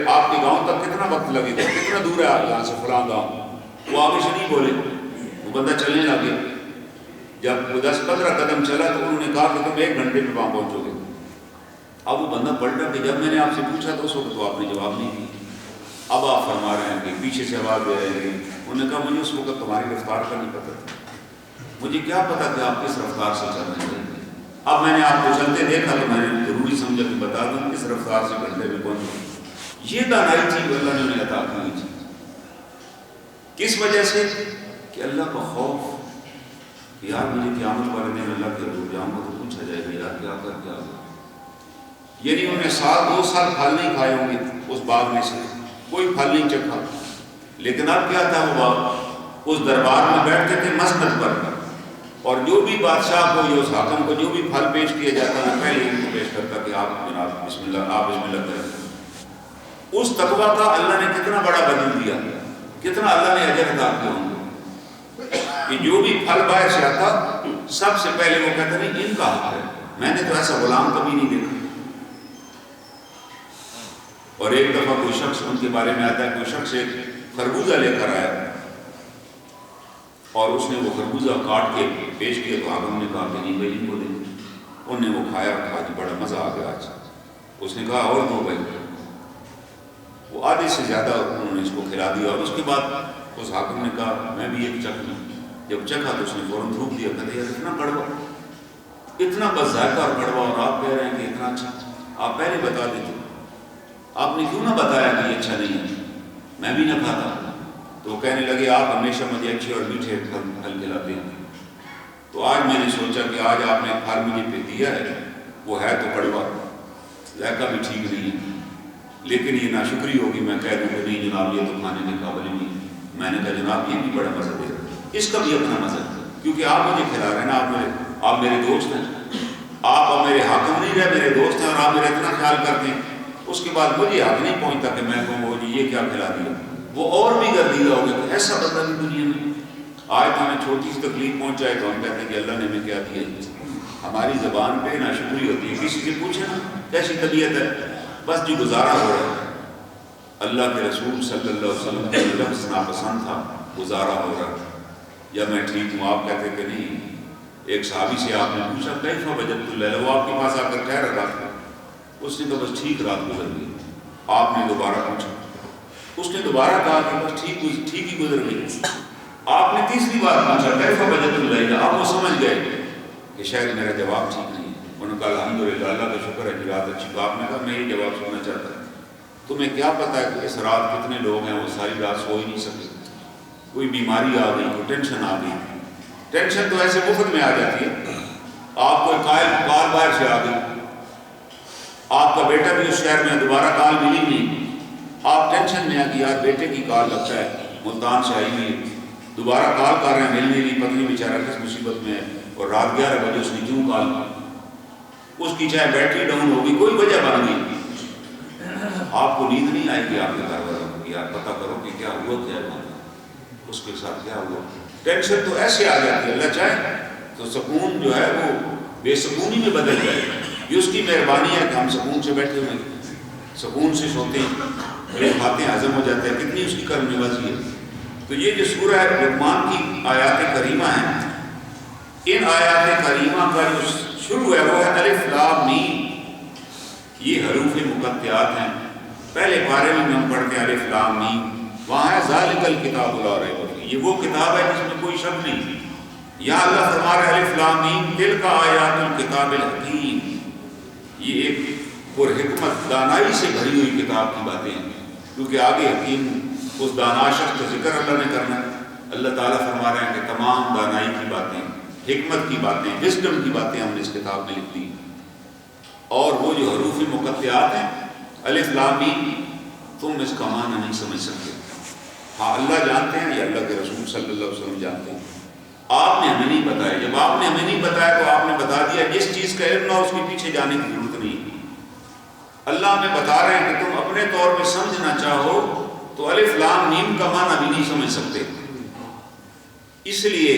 آپ کے گاؤں تک کتنا وقت لگے گا، کتنا دور ہے یہاں سے فلاں گاؤں؟ وہ آگے سے نہیں بولے، وہ بندہ چلنے لگے۔ جب وہ 10-15 قدم چلا تو انہوں نے کہا کہ تم 1 گھنٹے میں وہاں پہنچو گے۔ اب وہ بندہ پلٹا کہ جب میں نے آپ سے پوچھا تو اس وقت تو آپ نے جواب نہیں دیا، اب آپ فرما رہے ہیں کہ پیچھے سے آواز دے رہے ہیں۔ انہوں نے کہا مجھے اس وقت تمہاری رفتار کا نہیں پتہ تھا، مجھے کیا پتا کہ آپ کس رفتار سے چل رہے ہیں۔ اب میں نے آپ کو چلتے دیکھا تو میں نے ضروری سمجھا کہ بتا دوں کس رفتار سے گھنٹے میں پہنچوں۔ یہ دانائی تھی جو اللہ نے انہیں عطا کی ہوئی تھی۔ کس وجہ سے؟ کہ اللہ کا خوف، یار مجھے قیامت والے دن اللہ کے حضور جاؤں گا تو پوچھا جائے گا یار کیا کر کیا ہوا۔ یعنی انہوں نے 2 سال پھل نہیں کھائے ہوں گے اس باغ میں سے، کوئی پھل نہیں چکھا، لیکن اب کیا تھا وہ باغ، اس دربار میں بیٹھتے تھے مسند پر، اور جو بھی بادشاہ کو یا اس حاکم کو جو بھی پھل پیش کیا جاتا ہے پہلے ان کو پیش کرتا کہ آپ جناب بسم اللہ، آپ بسم اللہ کریں۔ اس تقویٰ کا اللہ نے کتنا بڑا بدل دیا، کتنا اللہ نے اجر عطا کیا ان کو کہ جو بھی پھل باہر سے آتا سب سے پہلے وہ کہتے نہیں ان کا حق ہے، میں نے تو ایسا غلام کبھی نہیں دیکھا۔ اور ایک دفعہ کوئی شخص ان کے بارے میں آتا ہے، کوئی شخص ایک خربوزہ لے کر آیا اور اس نے وہ خربوزہ کاٹ کے پیش کیا تو حاکم نے کہا کہ نہیں بھائی ان کو دیں۔ انہوں نے وہ کھایا اور کہا کہ بڑا مزہ آ گیا آج۔ اس نے کہا اور دو بھائی، وہ آدھے سے زیادہ انہوں نے اس کو کھلا دیا، اور اس کے بعد اس حاکم نے کہا میں بھی ایک چکھ لوں۔ جب چکھا تو اس نے فوراً تھوک دیا، کہتے یار اتنا کڑوا، اتنا بس ذائقہ اور کڑوا، اور آپ کہہ رہے ہیں کہ اتنا اچھا، آپ پہلے بتا دیتے، آپ نے کیوں نہ بتایا کہ یہ اچھا نہیں ہے، میں بھی نہ کھاتا۔ تو کہنے لگے آپ ہمیشہ مجھے اچھے اور میٹھے پھل کھلاتے ہیں، تو آج میں نے سوچا کہ آج آپ نے پھل مجھے پہ دیا ہے، وہ ہے تو کڑوا، ذائقہ بھی ٹھیک نہیں ہے، لیکن یہ ناشکری ہوگی، میں کہہ دوں کہ نہیں جناب یہ تو کھانے کے قابل ہی نہیں۔ میں نے کہا جناب یہ بھی بڑا مزہ دے رہا ہے، اس کا بھی اپنا مزہ ہے، کیونکہ آپ مجھے کھلا رہے ہیں نا، آپ میرے دوست ہیں، آپ میرے حاکم نہیں رہے، میرے دوست ہیں، اور آپ میرا اتنا خیال کرتے ہیں۔ اس کے بعد مجھے حق نہیں پہنچتا کہ میں کہوں وہ جی یہ کیا کھلا دیا، وہ اور بھی گردیدہ ہو گیا کہ ایسا بندہ بھی دنیا میں آج تو ہمیں چھوٹی سی تکلیف پہنچائے تو ہم کہتے ہیں کہ اللہ نے ہمیں کیا دیا۔ ہماری زبان پہ ناشکری ہوتی ہے، کسی سے پوچھے نا کیسی طبیعت ہے، بس جو گزارا ہو رہا ہے۔ اللہ کے رسول صلی اللہ علیہ وسلم کا لفظ ناپسند تھا، گزارا ہو رہا ہے، یا میں ٹھیک ہوں، آپ کہتے کہ نہیں۔ ایک صحابی سے آپ نے پوچھا کیف وجدت اللیل، وہ آپ کے پاس آ کر ٹھہر رہا تھا، اس نے کہا بس ٹھیک رات گزر گئی۔ آپ نے دوبارہ پوچھا، اس نے دوبارہ کہا کہ بس ٹھیک ہی گزر گئی۔ آپ نے تیسری بار پوچھا کیف وجدت اللیل، آپ وہ سمجھ گئے کہ شاید میرا جواب ٹھیک نہیں ہے۔ انہوں نے کہا الحمدللہ، اللہ کا شکر ہے کہ رات اچھی۔ آپ نے کہا میں یہ جواب سننا چاہتا ہوں، تمہیں کیا پتا ہے کہ اس رات کتنے لوگ ہیں وہ ساری رات سو ہی نہیں سکے، کوئی بیماری آ گئی، کوئی ٹینشن آ گئی۔ ٹینشن تو ایسے مفت میں آ جاتی ہے، آپ کو کال باہر سے آ گئی، آپ کا بیٹا بھی اس شہر میں دوبارہ کال ملی نہیں، آپ ٹینشن میں آ کہ یار بیٹے کی کال لگتا ہے ملتان سے آئی ہوئی ہے، دوبارہ کال کر رہے ہیں مل نہیں رہی، پتنی بیچارہ کس مصیبت میں ہے، اور رات 11 بجے اس نے کیوں کال کی، اس کی چاہے بیٹری ڈاؤن ہوگی، کوئی وجہ بن گئی، آپ کو نیند نہیں آئے گی، آپ کے گھر والوں کو یار پتہ کرو کہ کیا ہوا، کیا اس کے ساتھ کیا ہوا۔ ٹینشن تو ایسے آ جاتی ہے، اللہ چاہے تو سکون جو ہے وہ بے سکونی میں بدل جائے، یہ اس کی مہربانی ہے کہ ہم سکون سے بیٹھے ہوئے ہیں، سکون سے سوتے ہیں، بڑے کھاتے ہیں، ہضم ہو جاتے ہیں، کتنی اس کی کرم نوازی ہے۔ تو یہ جو سورہ لقمان کی آیات کریمہ ہیں، ان آیات کریمہ کا جو شروع ہے وہ ہے الف لام میم، یہ حروف مقطعات ہیں۔ پہلے پارے میں ہم پڑھتے ہیں الف لام میم، وہاں ہے ذالک الکتاب لا ریب فیہ، یہ وہ کتاب ہے جس میں کوئی شک نہیں۔ یہاں اللہ فرما رہا ہے الف لام میم تلک آیات الکتاب الحکیم، یہ ایک پر حکمت دانائی سے بھری ہوئی کتاب کی باتیں ہیں، کیونکہ آگے حکیم اس دانا شخص کا ذکر اللہ نے کرنا ہے۔ اللہ تعالیٰ فرما رہے ہیں کہ تمام دانائی کی باتیں، حکمت کی باتیں، وزڈم کی باتیں ہم نے اس کتاب میں لکھ دی، اور وہ جو حروف مقطعات ہیں الف لام میم، تم اس کا معنی نہیں سمجھ سکتے۔ ہاں اللہ جانتے ہیں، یا اللہ کے رسول صلی اللہ علیہ وسلم جانتے ہیں، آپ نے ہمیں نہیں بتایا۔ جب آپ نے ہمیں نہیں بتایا تو آپ نے بتا دیا، جس چیز کا علم نہ اس کے پیچھے جانے کی ضرورت نہیں۔ اللہ ہمیں بتا رہے ہیں کہ تم اپنے طور پہ سمجھنا چاہو تو الف لام میم کا معنی بھی نہیں سمجھ سکتے۔ اس لیے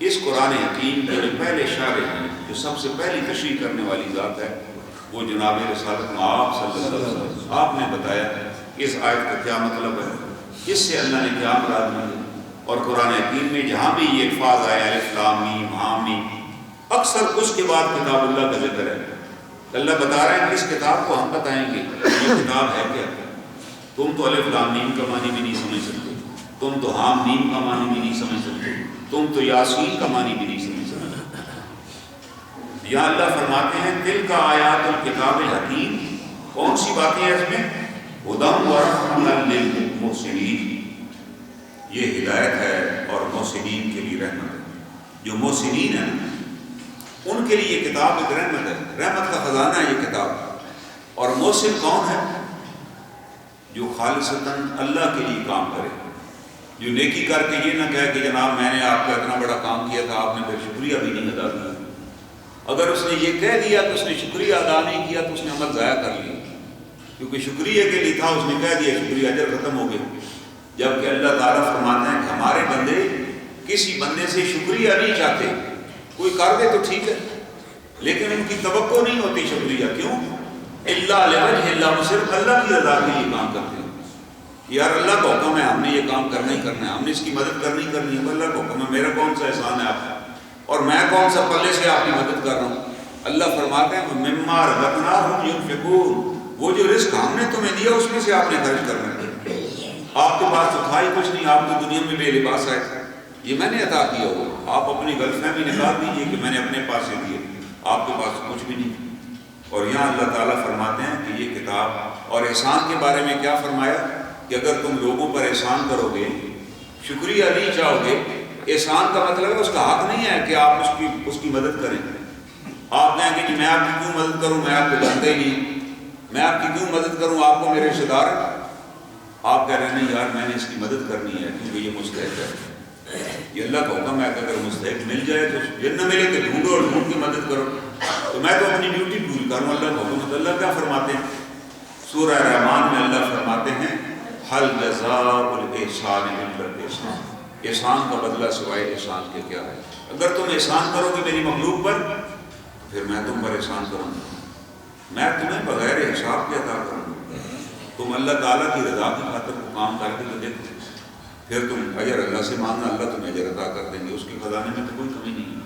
اس قرآن حکیم کے جو پہلے شارح ہیں، جو سب سے پہلی تشریح کرنے والی ذات ہے، وہ جناب رسالت مآب صلی اللہ علیہ وسلم، آپ نے بتایا کہ اس آیت کا کیا مطلب ہے، اس سے اللہ نے کیا مراد لی۔ اور قرآن حکیم میں جہاں بھی یہ الفاظ آئے الف لام میم حامیم، اکثر اس کے بعد کتاب اللہ کا ذکر ہے۔ اللہ بتا رہے ہیں کہ اس کتاب کو ہم بتائیں گے یہ کتاب ہے کیا، تم تو الف لام میم کا معنی بھی نہیں سمجھ سکتے، تم تو حام میم کا معنی بھی نہیں سمجھ سکتے، تم تو یاسین کا معنی بھی نہیں سمجھ سکتے۔ یہاں اللہ فرماتے ہیں تلک آیات الکتاب الحکیم، کون سی باتیں ہیں اس میں؟ ہدی ورحمۃ للمحسنین، یہ ہدایت ہے اور محسنین کے لیے رحمت ہے۔ جو محسنین ہیں ان کے لیے یہ کتاب ایک رحمت ہے، رحمت کا خزانہ ہے یہ کتاب۔ اور محسن کون ہے؟ جو خالصتاً اللہ کے لیے کام کرے، جو نیکی کر کے یہ نہ کہے کہ جناب میں نے آپ کا اتنا بڑا کام کیا تھا، آپ نے پھر شکریہ بھی نہیں ادا کیا۔ اگر اس نے یہ کہہ دیا کہ اس نے شکریہ ادا نہیں کیا تو اس نے عمل ضائع کر لیا، کیونکہ شکریہ کے لیے تھا، اس نے کہہ دیا شکریہ، اجر ختم ہو گیا۔ جبکہ اللہ تعالیٰ فرماتے ہیں کہ ہمارے بندے کسی بندے سے شکریہ نہیں چاہتے، کوئی کر دے تو ٹھیک ہے، لیکن ان کی توقع نہیں ہوتی شکریہ، کیوں؟ اللہ لوجہ اللہ، صرف اللہ کی رضا کے لیے کام کرتے ہیں۔ یار اللہ کا حکم ہے، ہم نے یہ کام کرنا ہی کرنا ہے، ہم نے اس کی مدد کرنی ہے، اللہ کا حکم ہے، میرا کون سا احسان ہے آپ کا، اور میں کون سا پلے سے آپ کی مدد کر رہا ہوں۔ اللہ فرماتے ہیں مما رزقناہم ینفقون، وہ جو رزق ہم نے تمہیں دیا اس میں سے آپ نے خرچ کرنا ہے۔ آپ کے پاس تو تھا ہی کچھ نہیں، آپ تو دنیا میں بے لباس آئے تھے، یہ میں نے عطا کیا ہو۔ آپ اپنی غلط فہمی نکال دیجیے کہ میں نے اپنے پاس سے دیے، آپ کے پاس کچھ بھی نہیں۔ اور یہاں اللہ تعالیٰ فرماتے ہیں کہ یہ کتاب، اور احسان کے بارے میں کیا فرمایا کہ اگر تم لوگوں پر احسان کرو گے، شکریہ نہیں چاہو گے، احسان کا مطلب ہے اس کا حق نہیں ہے کہ آپ اس کی مدد کریں۔ آپ کہیں کہ جی میں آپ کی کیوں مدد کروں، میں آپ کو جانتا ہی نہیں، میں آپ کی کیوں مدد کروں، آپ کو میرے رشتے دار ہیں۔ آپ کہہ رہے ہیں نہیں یار میں نے اس کی مدد کرنی ہے کیونکہ یہ مستحق ہے، یہ اللہ کا حکم ہے کہ اگر مستحق مل جائے تو جن نہ ملے تو ڈھونڈو اور ڈھونڈ کی مدد کرو، تو میں تو اپنی ڈیوٹی پوری کروں، اللہ کا حکم ہے۔ تو اللہ کیا فرماتے ہیں سورہ رحمان میں اللہ فرماتے ہیں حل جزاء الاحسان الا الاحسان، احسان کا بدلہ سوائے احسان کے کیا ہے؟ اگر تم احسان کرو گے میری مخلوق پر تو پھر میں تم پر احسان کروں گا، میں تمہیں بغیر حساب کے عطا کروں گا۔ تم اللہ تعالیٰ کی رضا کی خاطر کام کر کے تو دیکھو، پھر تم اجر اللہ سے مانگنا، اللہ تمہیں اجر عطا کر دیں گے، اس کے خزانے میں تو کوئی کمی نہیں ہے۔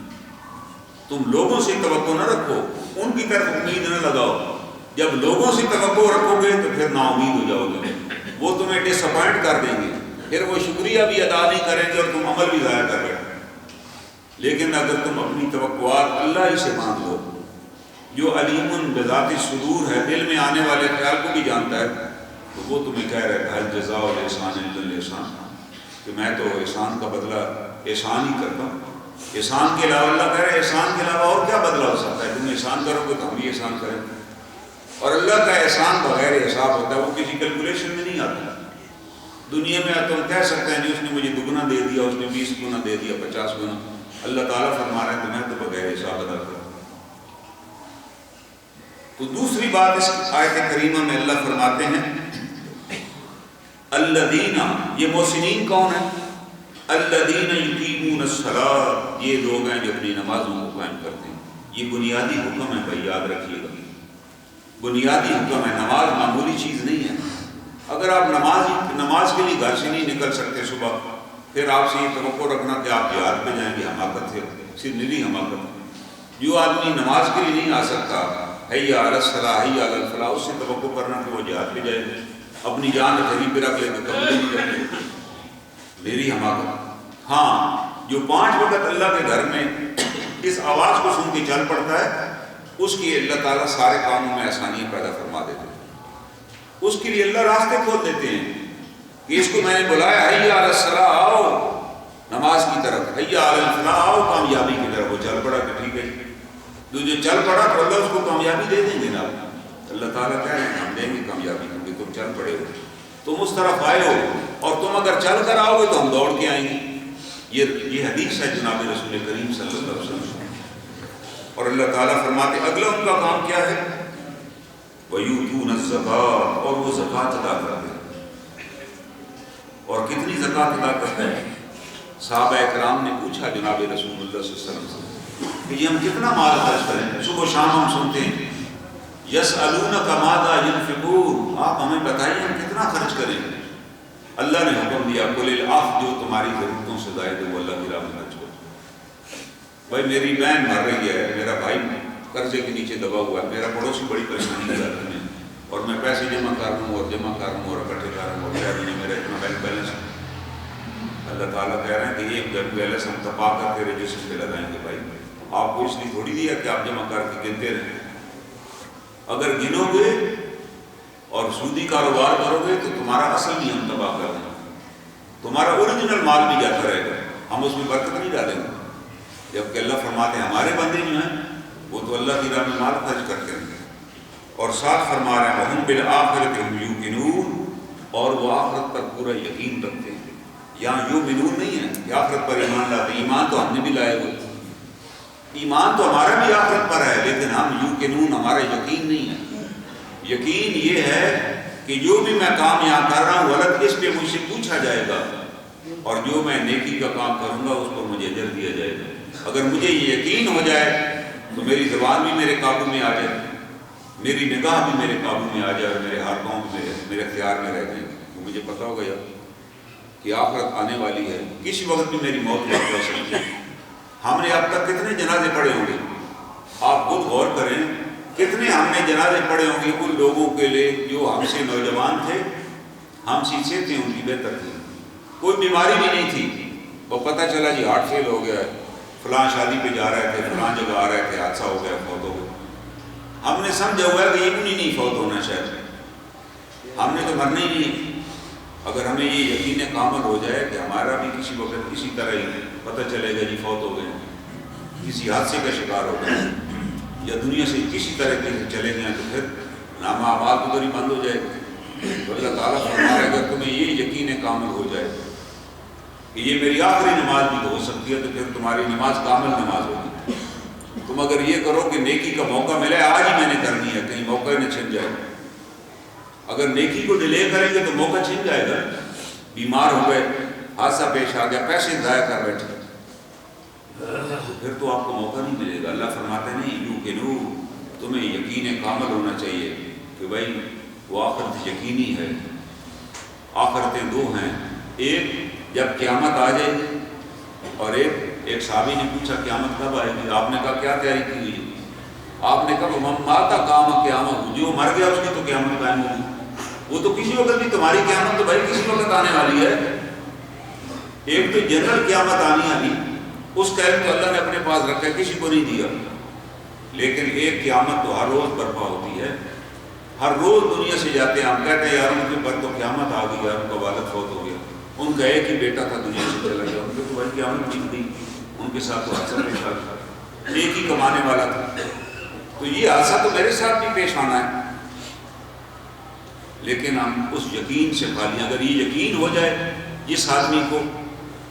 تم لوگوں سے توقع نہ رکھو، ان کی طرف امید نہ لگاؤ۔ جب لوگوں سے توقع رکھو گے تو پھر نا امید ہو جاؤ گے، وہ تمہیں ڈس اپوائنٹ کر دیں گے، پھر وہ شکریہ بھی ادا نہیں کریں گے اور تم عمل بھی ضائع کر بیٹھو۔ لیکن اگر تم اپنی توقعات اللہ ہی سے مانگ لو، جو علیم بذات الصدور ہے، دل میں آنے والے خیال کو بھی جانتا ہے، تو وہ تمہیں کہہ رہا ہے حل جزاء الاحسان الا الاحسان، کہ میں تو احسان کا بدلہ احسان ہی کرتا ہوں۔ احسان کے علاوہ اللہ کہہ رہے ہیں احسان کے علاوہ اور کیا بدلہ ہو سکتا ہے؟ تم احسان کرو گے تو ہم بھی احسان کریں گے، اور اللہ کا احسان بغیر حساب ہوتا ہے، وہ کسی کیلکولیشن میں نہیں آتا۔ دنیا میں تم کہہ سکتے ہیں جی اس نے مجھے دگنا دے دیا، اس نے 20 گنا دے دیا، 50 گنا، اللہ تعالیٰ فرما رہے ہیں کہ میں تو بغیر حساب ادا کروں۔ تو دوسری بات اس آیت کریمہ میں اللہ فرماتے ہیں الذین، یہ محسنین کون ہیں؟ الذین یقیمون الصلاۃ، یہ لوگ ہیں جو اپنی نمازوں کو قائم کرتے ہیں۔ یہ بنیادی حکم ہے بھائی، یاد رکھیے گا، بنیادی حکم ہے۔ نماز معمولی چیز نہیں ہے۔ اگر آپ نماز کے لیے گھر سے نہیں نکل سکتے صبح، پھر آپ سے یہ توقع رکھنا کہ آپ جہاد پہ جائیں گے، حماقت ہے، صرف نیلی حماقت ہے۔ جو آدمی نماز کے لیے نہیں آ سکتا، حی علی الصلاۃ حی علی الفلاح، اس سے توقع کرنا کہ وہ جہاد پہ جائے، اپنی جان ہتھیلی پہ رکھ لے تو قبول نہیں کرتے، میری حماقت۔ ہاں، جو 5 وقت اللہ کے گھر میں اس آواز کو سن کے چل پڑتا ہے، اس کی اللہ تعالیٰ سارے کاموں میں آسانیاں پیدا فرما دیتے ہیں، اس کے لیے اللہ راستے کھول دیتے ہیں کہ اس کو میں نے بلایا حی علی الصلاۃ، آؤ نماز کی طرف، حی علی الفلاح، آؤ کامیابی کی طرف۔ وہ چل پڑا کہ ٹھیک ہے، جو چل پڑا تو اللہ اس کو کامیابی دے دیں گے نا۔ اللہ تعالیٰ کہہ رہے ہیں ہم دیں گے کامیابی، کیونکہ تم چل پڑے ہو، تم اس طرف آئے ہو، اور تم اگر چل کر آؤ گے تو ہم دوڑ کے آئیں گے۔ یہ حدیث ہے جناب رسول کریم صلی اللہ علیہ وسلم۔ اور اللہ تعالیٰ فرماتے اگلا ان کا کام کیا ہے؟ وَيُؤْتُونَ الزَّكَاةَ، اور وہ زکوٰۃ ادا کرتے ہیں۔ اور کتنی زکوٰۃ ادا کرتے ہیں؟ صحابہ اکرام نے پوچھا جناب رسول اللہ صلی اللہ علیہ وسلم سے کہ یہ ہم کتنا مال خرچ کریں؟ صبح و شام ہم سنتے ہیں یسألونک ماذا ينفقون، آپ ہمیں بتائیے ہم کتنا خرچ کریں؟ اللہ نے حکم دیا قل العفو، جو تمہاری ضرورتوں سے زائد ہے وہ اللہ کی راہ میں خرچ کرو۔ بھائی میری بہن مر رہی ہے، میرا بھائی قرضے کے نیچے دبا ہوا ہے، میرا پڑوسی بڑی پریشانی ہے اور میں پیسے جمع کر رہا ہوں اور اکٹھے کر رہا ہوں، اور میرا اتنا بینک بیلنس ہے۔ اللہ تعالیٰ کہہ رہے ہیں کہ یہ بینک بیلنس ہم تپا کر کے رجسٹر پہ لگائیں گے۔ بھائی آپ کو اس لیے تھوڑی دیا کہ آپ جمع کر کے گنتے رہیں، اگر گنو گے اور سودی کاروبار کرو گے تو تمہارا اصل بھی ہم تباہ کر دیں گے، تمہارا اوریجنل مال بھی جاتا رہے گا، ہم اس میں برکت نہیں ڈالیں گے۔ جبکہ اللہ فرماتے ہیں ہمارے بندے جو ہیں وہ تو اللہ کی راہ میں مال خرچ کرتے ہیں، اور ساتھ فرما رہے ہیں وَهُمْ بِالْآخِرَةِ هُمْ يُوقِنُونَ، اور وہ آخرت پر پورا یقین رکھتے ہیں۔ یہاں یؤمنون نہیں ہے کہ آخرت پر ایمان لاتے، ایمان تو ہم نے بھی لائے ہوئے، ایمان تو ہمارا بھی آخرت پر ہے، لیکن ہم یوقنون، ہمارا یقین نہیں ہے۔ یقین یہ ہے کہ جو بھی میں کام یہاں کر رہا ہوں غلط، اس پہ مجھ سے پوچھا جائے گا، اور جو میں نیکی کا کام کروں گا اس پر مجھے اجر دیا جائے گا۔ اگر مجھے یہ یقین ہو جائے تو میری زبان بھی میرے قابو میں آ جائے، میری نگاہ بھی میرے قابو میں آ جائے، اور میرے ہاتھ پاؤں بھی میرے اختیار میں رہ جائیں، تو مجھے پتہ ہوگا یار کہ آخرت آنے والی ہے، کسی وقت بھی میری موت واقع ہو سکتی ہے۔ ہم نے اب تک کتنے جنازے پڑھے ہوں گے؟ آپ خود غور کریں، کتنے ہم نے جنازے پڑھے ہوں گے ان لوگوں کے لیے جو ہم سے نوجوان تھے، ہم سے تھے، ان کی بہتر تھی، کوئی بیماری بھی نہیں تھی، وہ پتہ چلا جی ہارٹ فیل ہو گیا ہے، فلاں شادی پہ جا رہے تھے، فلاں جگہ آ رہے تھے، حادثہ ہو گیا، فوت ہو گیا۔ ہم نے سمجھا ہوا ہے کہ یہ بھی نہیں فوت ہونا شاید، ہم نے تو مرنا ہی نہیں۔ اگر ہمیں یہ یقین کامل ہو جائے کہ ہمارا بھی کسی وقت کسی طرح ہی پتہ چلے گا جی فوت ہو گئے، کسی حادثے کا شکار ہو گئے، یا دنیا سے کسی طرح کے چلے گئے، تو پھر نامہ اعمال ادھر ہی بند ہو جائے گا۔ تو اللہ تعالیٰ فرما رہا ہے اگر تمہیں یہ یقین کامل ہو جائے کہ یہ میری آخری نماز بھی تو ہو سکتی ہے، تو پھر تمہاری نماز کامل نماز ہوگی۔ تم اگر یہ کرو کہ نیکی کا موقع ملے آج ہی میں نے کرنی ہے، کہیں موقع نہ چھن جائے، اگر نیکی کو ڈیلے کریں گے تو موقع چھن جائے گا. بیمار ہو گئے, حادثہ پیش آ گیا, پیسے ضائع کر بیٹھے, تو پھر تو آپ کو موقع نہیں ملے گا. اللہ فرماتے نہیں یوں کہ نو, تمہیں یقین کامل ہونا چاہیے کہ بھائی وہ آخرت یقینی ہے. آخرتیں دو ہیں, ایک جب قیامت آ جائے گی, اور ایک صحابی نے پوچھا قیامت کب آئے گی؟ آپ نے کہا کیا تیاری کی ہوئی؟ آپ نے کہا ماتا کام قیامت, جو مر گیا اس کی تو قیامت قائم ہوگی. وہ تو کسی وقت بھی, تمہاری قیامت تو بھائی کسی وقت آنے والی ہے. ایک تو جنرل قیامت آنی آنی, اس کا علم تو اللہ نے اپنے پاس رکھا ہے, کسی کو نہیں دیا. لیکن ایک قیامت تو ہر روز برپا ہوتی ہے, ہر روز دنیا سے جاتے ہیں. ہم کہتے ہیں یار ان کے پر تو قیامت آ گئی, یار ان کا والد فوت ہو گیا, ان کا ایک ہی بیٹا تھا دنیا سے چلا گیا, ان کے تو بھائی قیامت نہیں گئی, ان کے ساتھ تو حادثہ پیش آ گیا, ایک ہی کمانے والا تھا. تو یہ حادثہ تو میرے ساتھ بھی پیش آنا ہے. لیکن ہم اس یقین سے خالی, اگر یہ یقین ہو جائے جس آدمی کو,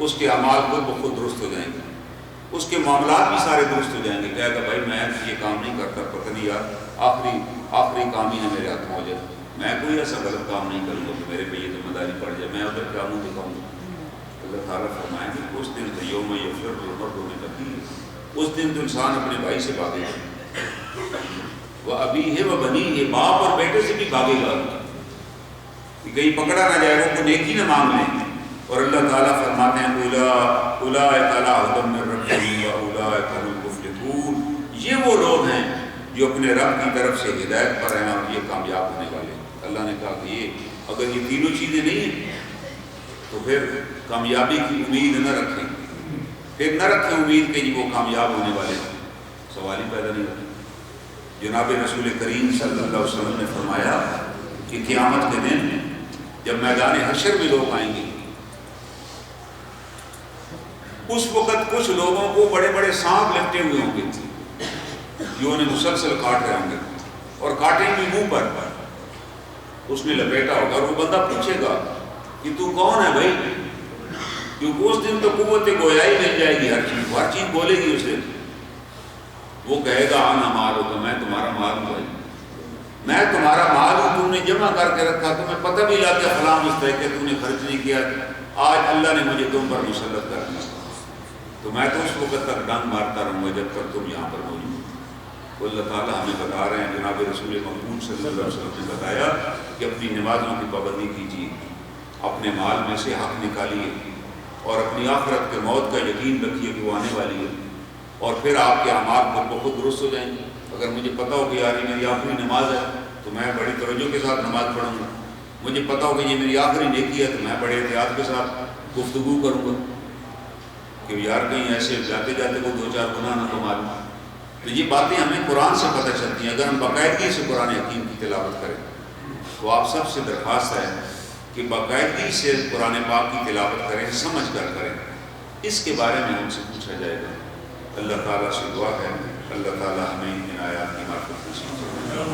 اس کے اعمال خود درست ہو جائیں گے, اس کے معاملات بھی سارے درست ہو جائیں گے. کہے گا بھائی میں یہ کام نہیں کرتا, پتہ نہیں یار آخری کام ہی نہ میرے ہاتھ میں ہو جائے, میں کوئی ایسا غلط کام نہیں کروں گا کہ میرے پہ یہ ذمہ داری پڑ جائے, میں ادھر کیا منہ دکھاؤں گا. اللہ تعالیٰ فرمائیں گے اس دن تو یوم یفر المرء من اخیہ, اس دن تو انسان اپنے بھائی سے بھاگے گا, وہ ابیہ و بنیہ, باپ اور بیٹے سے بھی بھاگے گا کہ کہیں پکڑا نہ جائے, وہ نیکی نہ مانگ لیں. اور اللہ تعالیٰ فرماتے ہیں اولئک علی ھدی من ربہم واولئک ھم المفلحون, یہ وہ لوگ ہیں جو اپنے رب کی طرف سے ہدایت پر ہیں اور یہ کامیاب ہونے والے ہیں. اللہ نے کہا کہ یہ اگر یہ تینوں چیزیں نہیں ہیں تو پھر کامیابی کی امید نہ رکھیں, پھر نہ رکھیں امید کہ وہ کامیاب ہونے والے ہیں, سوال ہی پیدا نہیں ہوتا. جناب رسول کریم صلی اللہ علیہ وسلم نے فرمایا کہ قیامت کے دن جب میدان حشر میں لوگ آئیں گے, اس وقت کچھ لوگوں کو بڑے بڑے سانپ لپٹے ہوئے ہوں گے جو انہیں مسلسل کاٹ رہے ہوں گے, اور کاٹیں بھی منہ پر, اس نے لپیٹا ہوگا. اور وہ بندہ پوچھے گا کہ تو کون ہے بھائی, کیونکہ اس دن تو قوت گویائی مل جائے گی, ہر چیز بولے گی اس دن. وہ کہے گا انا مالک, میں تمہارا مال ہوں بھائی, میں تمہارا مال ہوں, تم نے جمع کر کے رکھا, تمہیں پتہ بھی لگ گیا فلاں مستحق کہ تم نے خرچ نہیں کیا, آج اللہ نے مجھے تم پر مسلط کر دیا, تو میں تو اس وقت تک ڈنگ مارتا رہوں گا جب تک تم یہاں پر موجود. تو اللہ تعالیٰ ہمیں بتا رہے ہیں, جناب رسول مقبول صلی اللہ علیہ وسلم نے بتایا کہ اپنی نمازوں کی پابندی کیجیے, اپنے مال میں سے حق نکالیے, اور اپنی آخرت کے موت کا یقین رکھیے کہ وہ آنے والی ہے, اور پھر آپ کے اعمال خود بخود درست ہو جائیں گے. اگر مجھے پتہ ہو کہ یار یہ میری آخری نماز ہے تو میں بڑی توجہ کے ساتھ نماز پڑھوں گا, مجھے پتہ ہو کہ یہ میری آخری نیکی ہے تو میں بڑے احتیاط کے ساتھ گفتگو کروں گا کہ یار کہیں ایسے جاتے جاتے کو 2-4 گناہ نہ تو معلوم. تو یہ باتیں ہمیں قرآن سے پتہ چلتی ہیں. اگر ہم باقاعدگی سے قرآن حکیم کی تلاوت کریں تو آپ سب سے درخواست ہے کہ باقاعدگی سے قرآن پاک کی تلاوت کریں, سمجھ کر کریں. اس کے بارے میں ہم سے پوچھا جائے گا. اللہ تعالیٰ سے دعا ہے اللہ تعالیٰ ہمیں ان آیات کی معرفت نصیب فرمائے.